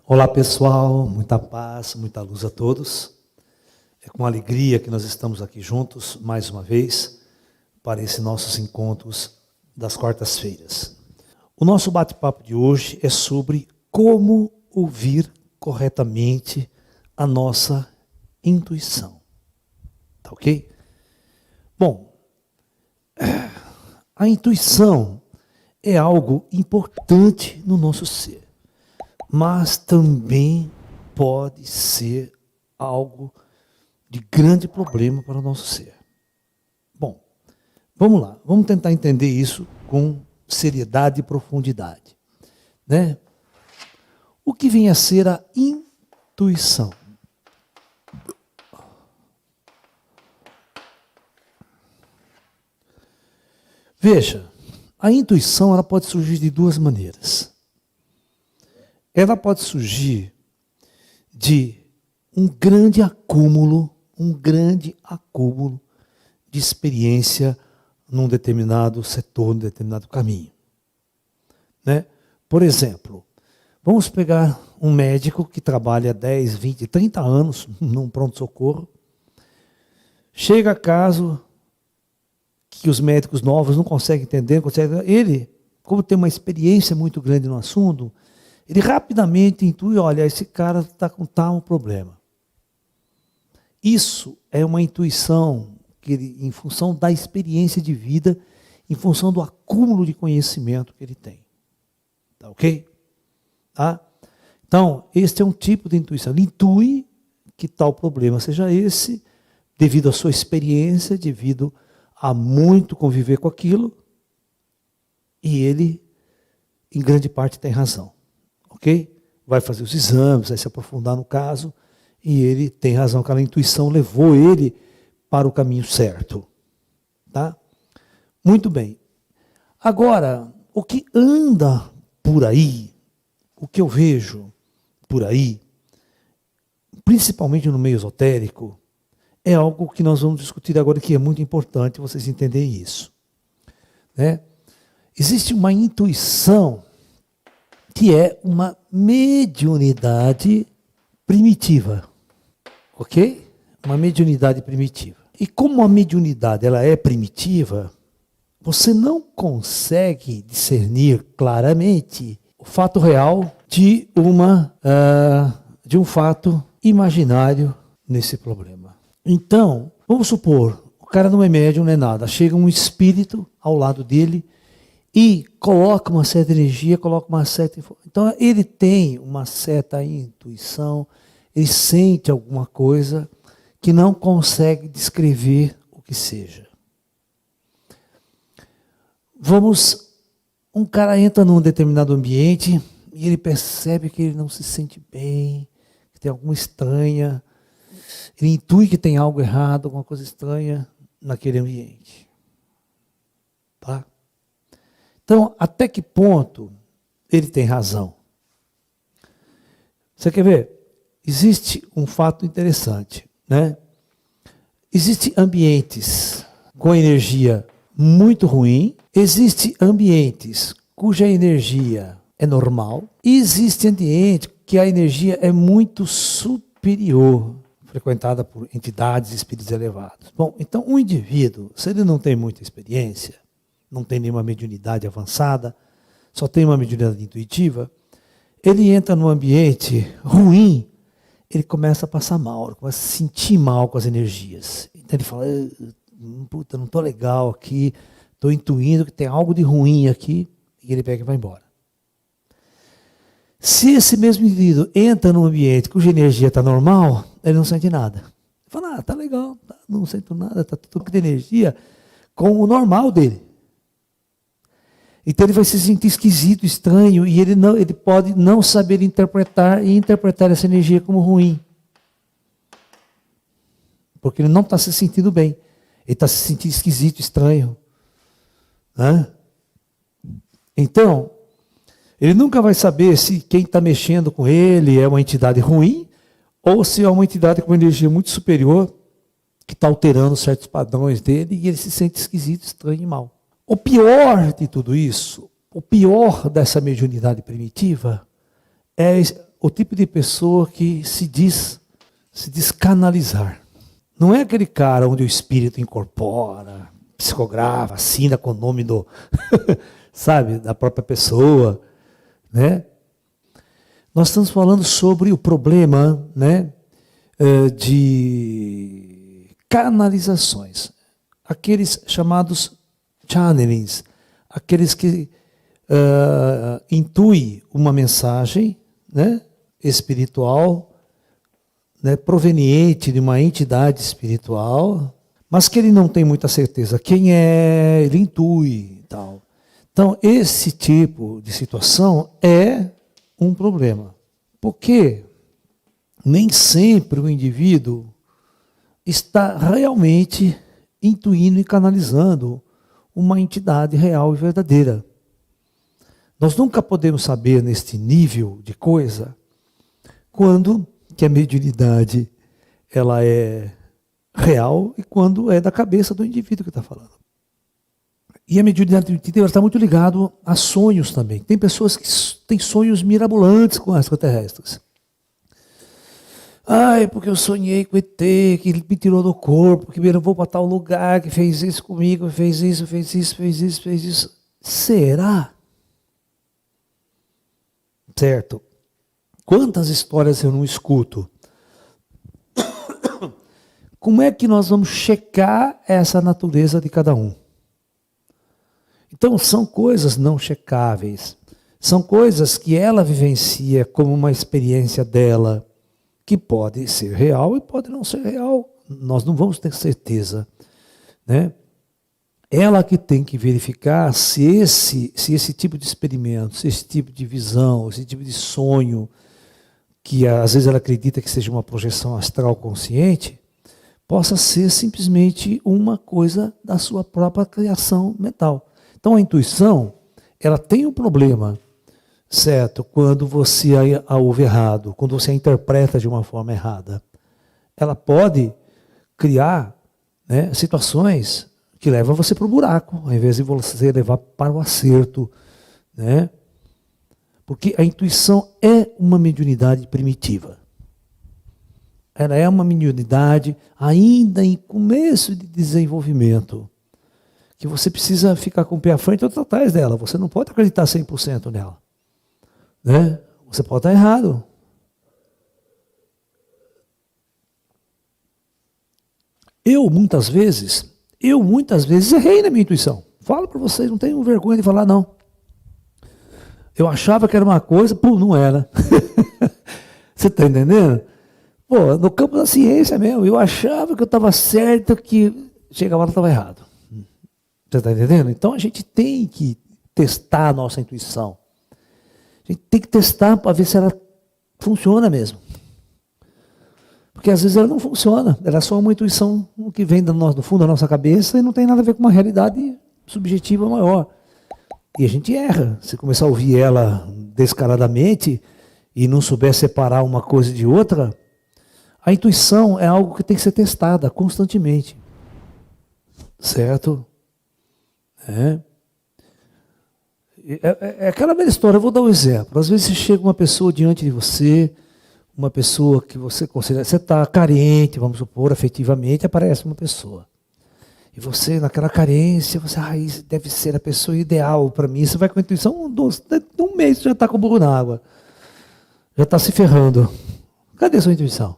Olá pessoal, muita paz, muita luz a todos. É com alegria que nós estamos aqui juntos, mais uma vez, para esses nossos encontros das quartas-feiras. O nosso bate-papo de hoje é sobre como ouvir corretamente a nossa intuição. Tá ok? Bom, a intuição é algo importante no nosso ser, mas também pode ser algo de grande problema para o nosso ser. Bom, vamos lá, vamos tentar entender isso com seriedade e profundidade, né? O que vem a ser a intuição? Veja, a intuição ela pode surgir de duas maneiras. Ela pode surgir de um grande acúmulo de experiência num determinado setor, num determinado caminho, né? Por exemplo, vamos pegar um médico que trabalha 10, 20, 30 anos num pronto-socorro, chega a caso que os médicos novos não conseguem entender, ele, como tem uma experiência muito grande no assunto, ele rapidamente intui, olha, esse cara está com tal problema. Isso é uma intuição que ele, em função da experiência de vida, em função do acúmulo de conhecimento que ele tem. Tá ok? Tá? Então, este é um tipo de intuição. Ele intui que tal problema seja esse, devido à sua experiência, devido a muito conviver com aquilo, e ele, em grande parte, tem razão. Ok? Vai fazer os exames, vai se aprofundar no caso, e ele tem razão, aquela intuição levou ele para o caminho certo. Tá? Muito bem. Agora, o que anda por aí, o que eu vejo por aí, principalmente no meio esotérico, é algo que nós vamos discutir agora, que é muito importante vocês entenderem isso. Né? Existe uma intuição que é uma mediunidade primitiva, ok? Uma mediunidade primitiva. E como a mediunidade ela é primitiva, você não consegue discernir claramente o fato real de um fato imaginário nesse problema. Então, vamos supor, o cara não é médium, não é nada, chega um espírito ao lado dele e coloca uma certa energia, coloca uma certa informação. Então, ele tem uma certa intuição, ele sente alguma coisa que não consegue descrever o que seja. Um cara entra num determinado ambiente e ele percebe que ele não se sente bem, que tem alguma estranha, ele intui que tem algo errado, alguma coisa estranha naquele ambiente. Tá? Então, até que ponto ele tem razão? Você quer ver? Existe um fato interessante, né? Existem ambientes com energia muito ruim, existem ambientes cuja energia é normal, e existe ambiente que a energia é muito superior, frequentada por entidades e espíritos elevados. Bom, então um indivíduo, se ele não tem muita experiência, não tem nenhuma mediunidade avançada, só tem uma mediunidade intuitiva, ele entra num ambiente ruim, ele começa a passar mal, ele começa a se sentir mal com as energias. Então ele fala, puta, não estou legal aqui, estou intuindo que tem algo de ruim aqui, e ele pega e vai embora. Se esse mesmo indivíduo entra num ambiente cuja energia está normal, ele não sente nada. Ele fala, tá legal, não sinto nada, está tudo com energia com o normal dele. Então ele vai se sentir esquisito, estranho, e ele pode não saber interpretar e interpretar essa energia como ruim. Porque ele não está se sentindo bem. Ele está se sentindo esquisito, estranho. Né? Então, ele nunca vai saber se quem está mexendo com ele é uma entidade ruim ou se é uma entidade com uma energia muito superior que está alterando certos padrões dele e ele se sente esquisito, estranho e mal. O pior de tudo isso, o pior dessa mediunidade primitiva é o tipo de pessoa que se diz canalizar. Não é aquele cara onde o espírito incorpora, psicografa, assina com o nome do, sabe, da própria pessoa, né? Nós estamos falando sobre o problema, né, de canalizações. Aqueles chamados channelings, aqueles que intuem uma mensagem, né, espiritual, né, proveniente de uma entidade espiritual, mas que ele não tem muita certeza quem é, ele intui e tal. Então, esse tipo de situação é um problema, porque nem sempre o indivíduo está realmente intuindo e canalizando uma entidade real e verdadeira. Nós nunca podemos saber neste nível de coisa quando que a mediunidade ela é real e quando é da cabeça do indivíduo que está falando. E a mediunidade primitiva está muito ligada a sonhos também. Tem pessoas que têm sonhos mirabolantes com extraterrestres. Ai, porque eu sonhei com o ET, que ele me tirou do corpo, que me levou para tal lugar, que fez isso comigo, fez isso, fez isso, fez isso, fez isso. Será? Certo. Quantas histórias eu não escuto? Como é que nós vamos checar essa natureza de cada um? Então, são coisas não checáveis. São coisas que ela vivencia como uma experiência dela, que pode ser real e pode não ser real. Nós não vamos ter certeza, né? Ela que tem que verificar se esse tipo de experimento, se esse tipo de visão, esse tipo de sonho, que às vezes ela acredita que seja uma projeção astral consciente, possa ser simplesmente uma coisa da sua própria criação mental. Então a intuição, ela tem um problema, certo? Quando você a ouve errado, quando você a interpreta de uma forma errada. Ela pode criar, né, situações que levam você para o buraco, ao invés de você levar para o acerto, né? Porque a intuição é uma mediunidade primitiva. Ela é uma mediunidade ainda em começo de desenvolvimento, que você precisa ficar com o pé à frente ou atrás dela. Você não pode acreditar 100% nela, né? Você pode estar errado. Eu muitas vezes errei na minha intuição. Falo para vocês, não tenho vergonha de falar não. Eu achava que era uma coisa, pô, não era. Você está entendendo? Pô, no campo da ciência mesmo, eu achava que eu estava certo, que chegava lá e estava errado. Você está entendendo? Então a gente tem que testar a nossa intuição. A gente tem que testar para ver se ela funciona mesmo. Porque às vezes ela não funciona, ela é só uma intuição que vem do fundo da nossa cabeça e não tem nada a ver com uma realidade subjetiva maior. E a gente erra. Se começar a ouvir ela descaradamente e não souber separar uma coisa de outra, a intuição é algo que tem que ser testada constantemente. Certo? É aquela velha história, eu vou dar um exemplo. Às vezes chega uma pessoa diante de você, uma pessoa que você considera, você está carente, vamos supor, afetivamente, aparece uma pessoa. E você, naquela carência, você, isso deve ser a pessoa ideal para mim. Você vai com a intuição, um mês você já está com o burro na água. Já está se ferrando. Cadê a sua intuição?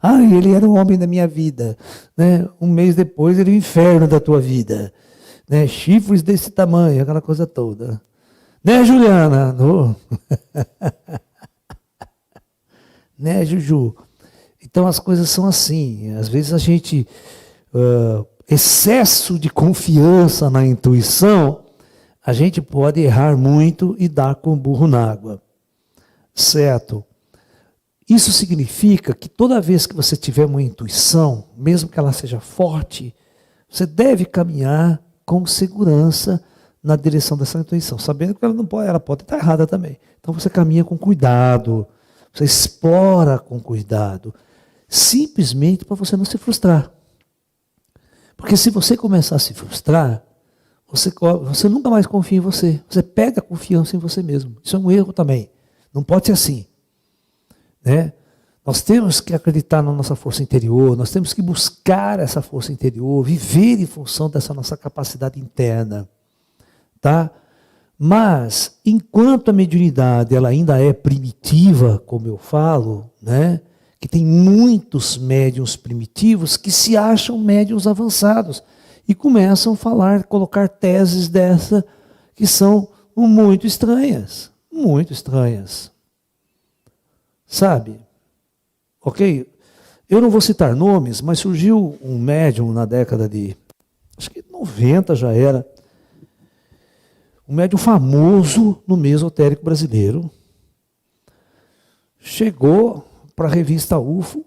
Ele era o homem da minha vida. Né? Um mês depois, ele é o inferno da tua vida. Né? Chifres desse tamanho, aquela coisa toda. Né, Juliana? Oh. Né, Juju? Então as coisas são assim. Às vezes a gente... excesso de confiança na intuição, a gente pode errar muito e dar com o burro na água. Certo? Isso significa que toda vez que você tiver uma intuição, mesmo que ela seja forte, você deve caminhar com segurança na direção dessa intuição, sabendo que ela pode estar errada também. Então você caminha com cuidado, você explora com cuidado, simplesmente para você não se frustrar. Porque se você começar a se frustrar, você nunca mais confia em você. Você perde a confiança em você mesmo. Isso é um erro também. Não pode ser assim. Né? Nós temos que acreditar na nossa força interior, nós temos que buscar essa força interior, viver em função dessa nossa capacidade interna. Tá? Mas, enquanto a mediunidade ela ainda é primitiva, como eu falo, né? Que tem muitos médiuns primitivos que se acham médiuns avançados e começam a falar, colocar teses dessa que são muito estranhas. Muito estranhas. Sabe? Ok? Eu não vou citar nomes, mas surgiu um médium na década de, acho que 90 já era, um médium famoso no meio esotérico brasileiro. Chegou para a revista UFO,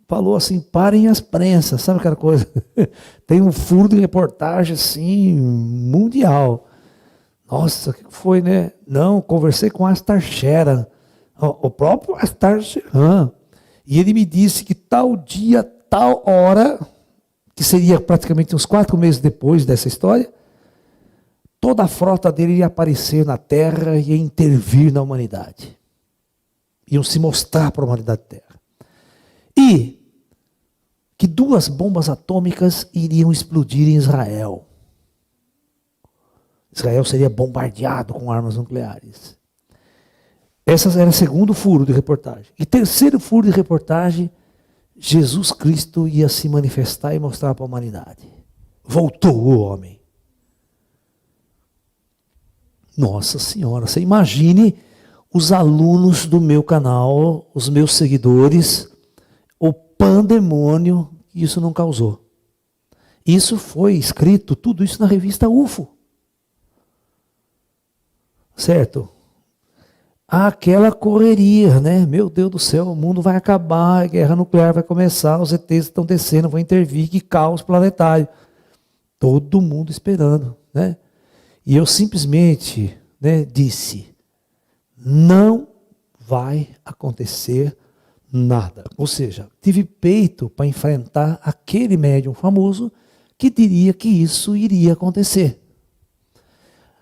falou assim, parem as prensas, sabe aquela coisa? Tem um furo de reportagem assim, mundial. Nossa, o que foi, né? Não, conversei com Astar Sheran, o próprio Astar Sheran, e ele me disse que tal dia, tal hora, que seria praticamente uns 4 meses depois dessa história, toda a frota dele ia aparecer na Terra e ia intervir na humanidade. Iam se mostrar para a humanidade Terra. E que 2 bombas atômicas iriam explodir em Israel. Israel seria bombardeado com armas nucleares. Esse era o segundo furo de reportagem. E terceiro furo de reportagem, Jesus Cristo ia se manifestar e mostrar para a humanidade. Voltou o homem. Nossa Senhora, você imagine os alunos do meu canal, os meus seguidores, o pandemônio que isso não causou. Isso foi escrito, tudo isso na revista UFO. Certo? Aquela correria, né? Meu Deus do céu, o mundo vai acabar, a guerra nuclear vai começar, os ETs estão descendo, vão intervir, que caos planetário. Todo mundo esperando, né? E eu simplesmente, né, disse, não vai acontecer nada. Ou seja, tive peito para enfrentar aquele médium famoso que diria que isso iria acontecer.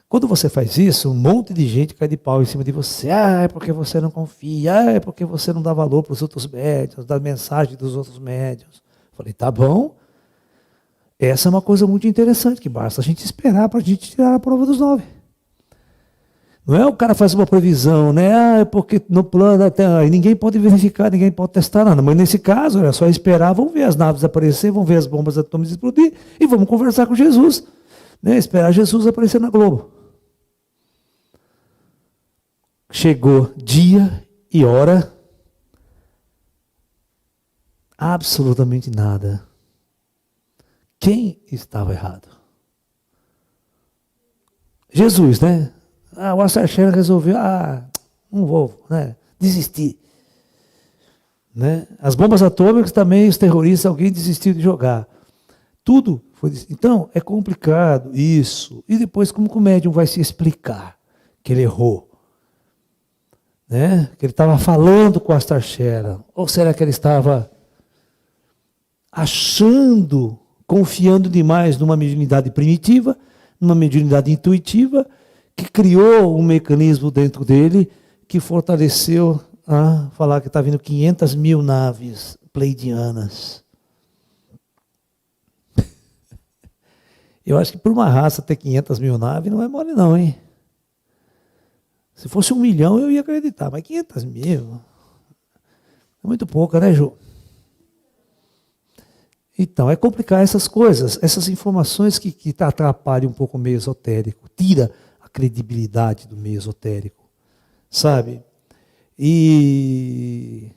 Quando você faz isso, um monte de gente cai de pau em cima de você. Ah, é porque você não confia, ah, é porque você não dá valor para os outros médiuns, da mensagem dos outros médiuns. Falei, tá bom. Essa é uma coisa muito interessante, que basta a gente esperar para a gente tirar a prova dos 9. Não é o cara faz uma previsão, né? Ah, é porque no plano até ninguém pode verificar, ninguém pode testar nada. Mas nesse caso, é só esperar, vamos ver as naves aparecer, vamos ver as bombas atômicas explodir e vamos conversar com Jesus. Né? Esperar Jesus aparecer na Globo. Chegou dia e hora, absolutamente nada. Quem estava errado? Jesus, né? O Astar Sheran resolveu, não vou, né? Desistir. Né? As bombas atômicas também, os terroristas, alguém desistiu de jogar. Tudo foi. Então, é complicado isso. E depois, como que o médium vai se explicar que ele errou? Né? Que ele estava falando com o Astar Sheran. Ou será que ele estava achando, confiando demais numa mediunidade primitiva, numa mediunidade intuitiva, que criou um mecanismo dentro dele que fortaleceu a falar que está vindo 500 mil naves pleidianas. Eu acho que por uma raça ter 500 mil naves não é mole não, hein? Se fosse 1 milhão eu ia acreditar, mas 500 mil é muito pouca, né, Ju? Então, é complicar essas coisas, essas informações que atrapalham um pouco o meio esotérico, tira a credibilidade do meio esotérico, sabe? E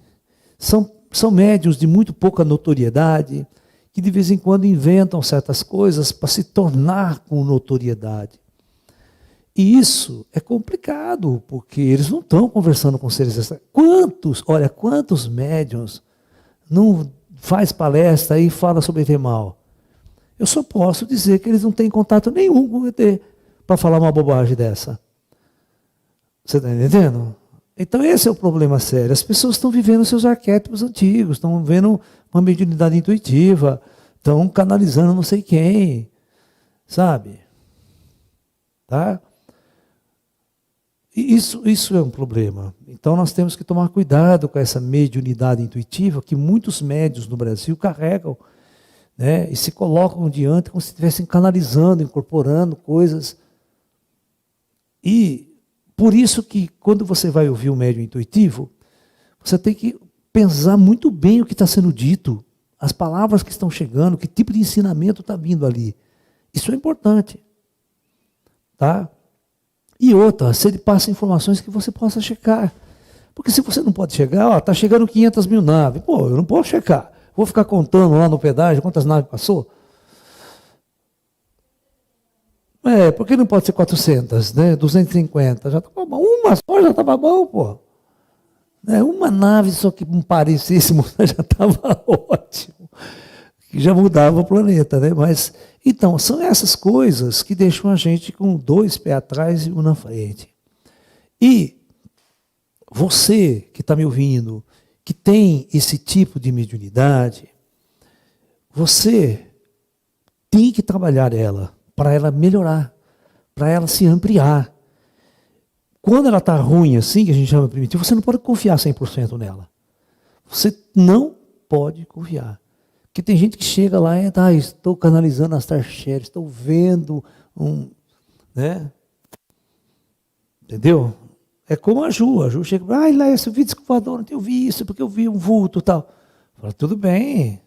são médiuns de muito pouca notoriedade, que de vez em quando inventam certas coisas para se tornar com notoriedade. E isso é complicado, porque eles não estão conversando com seres extraterrestres. Quantos médiuns não faz palestra e fala sobre ET mal? Eu só posso dizer que eles não têm contato nenhum com o ET para falar uma bobagem dessa. Você está entendendo? Então esse é o problema sério. As pessoas estão vivendo seus arquétipos antigos, estão vivendo uma mediunidade intuitiva, estão canalizando não sei quem, sabe? Tá? E isso é um problema. Então nós temos que tomar cuidado com essa mediunidade intuitiva que muitos médiuns no Brasil carregam, né, e se colocam diante como se estivessem canalizando, incorporando coisas. E por isso que quando você vai ouvir um médium intuitivo, você tem que pensar muito bem o que está sendo dito, as palavras que estão chegando, que tipo de ensinamento está vindo ali. Isso é importante. Tá? E outra, se ele passa informações que você possa checar. Porque se você não pode chegar, está chegando 500 mil naves. Pô, eu não posso checar. Vou ficar contando lá no pedágio quantas naves passou? Por que não pode ser 400, né? 250? Já estava bom. Uma só já estava bom, pô. Uma nave só que não parecesse já estava ótimo. Que já mudava o planeta, né? Mas, então, são essas coisas que deixam a gente com 2 pés atrás e 1 na frente. E você que está me ouvindo, que tem esse tipo de mediunidade, você tem que trabalhar ela, para ela melhorar, para ela se ampliar. Quando ela está ruim assim, que a gente chama primitivo, você não pode confiar 100% nela. Você não pode confiar. Porque tem gente que chega lá e estou canalizando as tarcheras, estou vendo né? Entendeu? É como a Ju chega, lá esse vídeo escovador, eu vi isso, porque eu vi um vulto e tal. Fala, tudo bem,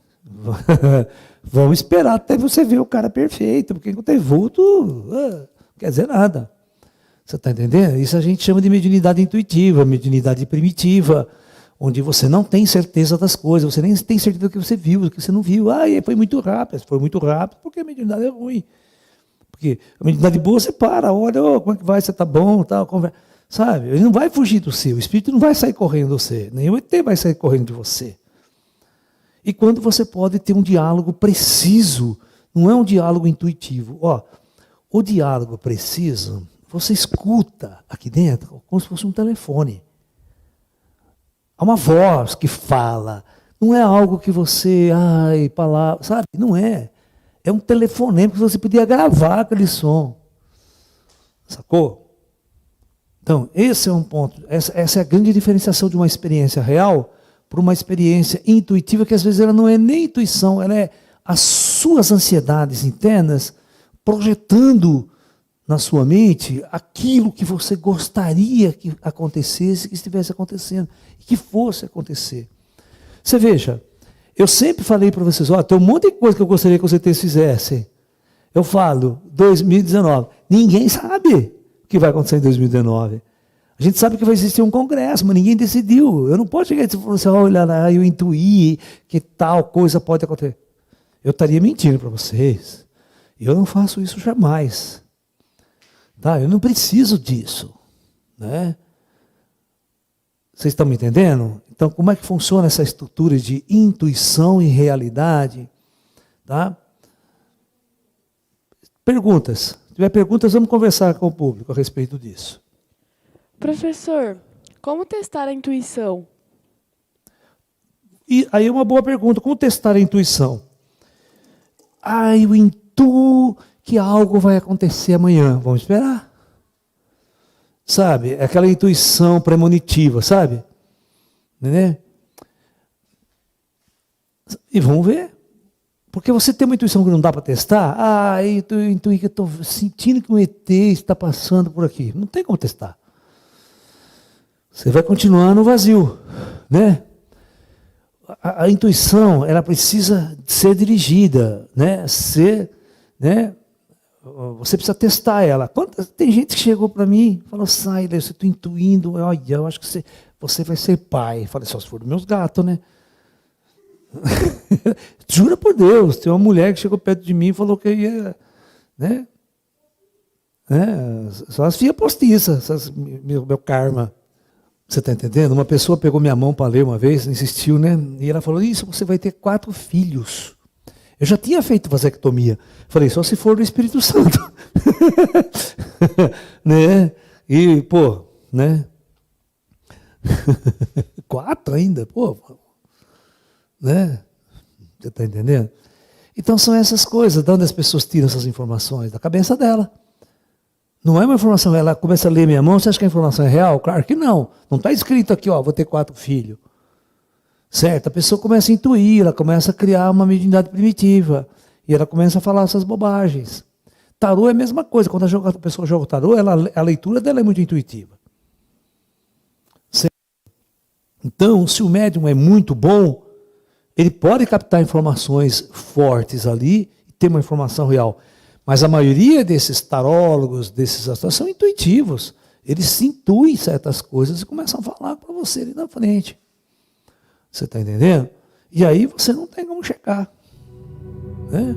vamos esperar até você ver o cara perfeito, porque quando tem vulto, não quer dizer nada. Você está entendendo? Isso a gente chama de mediunidade intuitiva, mediunidade primitiva, onde você não tem certeza das coisas, você nem tem certeza do que você viu, do que você não viu. Foi muito rápido porque a mediunidade é ruim. Porque a mediunidade boa você para, olha, como é que vai, você está bom, tal, conversa. Sabe? Ele não vai fugir do seu, o espírito não vai sair correndo de você, nem o ET vai sair correndo de você. E quando você pode ter um diálogo preciso, não é um diálogo intuitivo. O diálogo preciso, você escuta aqui dentro como se fosse um telefone. Há uma voz que fala, não é algo que você, palavra, sabe? Não é. É um telefonema que você podia gravar aquele som. Sacou? Então, esse é um ponto. Essa é a grande diferenciação de uma experiência real para uma experiência intuitiva, que às vezes ela não é nem intuição, ela é as suas ansiedades internas projetando na sua mente aquilo que você gostaria que acontecesse, que estivesse acontecendo, e que fosse acontecer. Você veja, eu sempre falei para vocês, tem um monte de coisa que eu gostaria que vocês fizessem. Eu falo, 2019, ninguém sabe o que vai acontecer em 2019. A gente sabe que vai existir um congresso, mas ninguém decidiu. Eu não posso chegar e falar assim, olha lá, eu intuí que tal coisa pode acontecer. Eu estaria mentindo para vocês. Eu não faço isso jamais. Tá? Eu não preciso disso. Né? Vocês estão me entendendo? Então, como é que funciona essa estrutura de intuição e realidade? Tá? Perguntas. Se tiver perguntas, vamos conversar com o público a respeito disso. Professor, como testar a intuição? E aí é uma boa pergunta. Como testar a intuição? Eu intuo que algo vai acontecer amanhã. Vamos esperar. Sabe? É aquela intuição premonitiva, sabe? Né? E vamos ver. Porque você tem uma intuição que não dá para testar. Eu intuí que eu estou sentindo que um ET está passando por aqui. Não tem como testar. Você vai continuar no vazio, né? A intuição, ela precisa ser dirigida, né? Você precisa testar ela. Tem gente que chegou para mim e falou, Silas, eu estou intuindo, eu acho que você vai ser pai. Eu falei, só se for dos meus gatos, né? Jura por Deus, tem uma mulher que chegou perto de mim e falou que eu ia, né? Só as filhas postiças, meu karma. Você está entendendo? Uma pessoa pegou minha mão para ler uma vez, insistiu, né? E ela falou, isso, você vai ter 4 filhos. Eu já tinha feito vasectomia. Falei, só se for do Espírito Santo. Né? E, né? 4 ainda, Né? Você está entendendo? Então são essas coisas, de onde as pessoas tiram essas informações? Da cabeça dela. Não é uma informação, ela começa a ler minha mão, você acha que a informação é real? Claro que não. Não está escrito aqui, ó, vou ter 4 filhos. Certo? A pessoa começa a intuir, ela começa a criar uma mediunidade primitiva. E ela começa a falar essas bobagens. Tarô é a mesma coisa. Quando a pessoa joga o tarô, a leitura dela é muito intuitiva. Certo? Então, se o médium é muito bom, ele pode captar informações fortes ali e ter uma informação real. Mas a maioria desses tarólogos, desses astros, são intuitivos. Eles se intuem certas coisas e começam a falar para você ali na frente. Você está entendendo? E aí você não tem como checar. Né?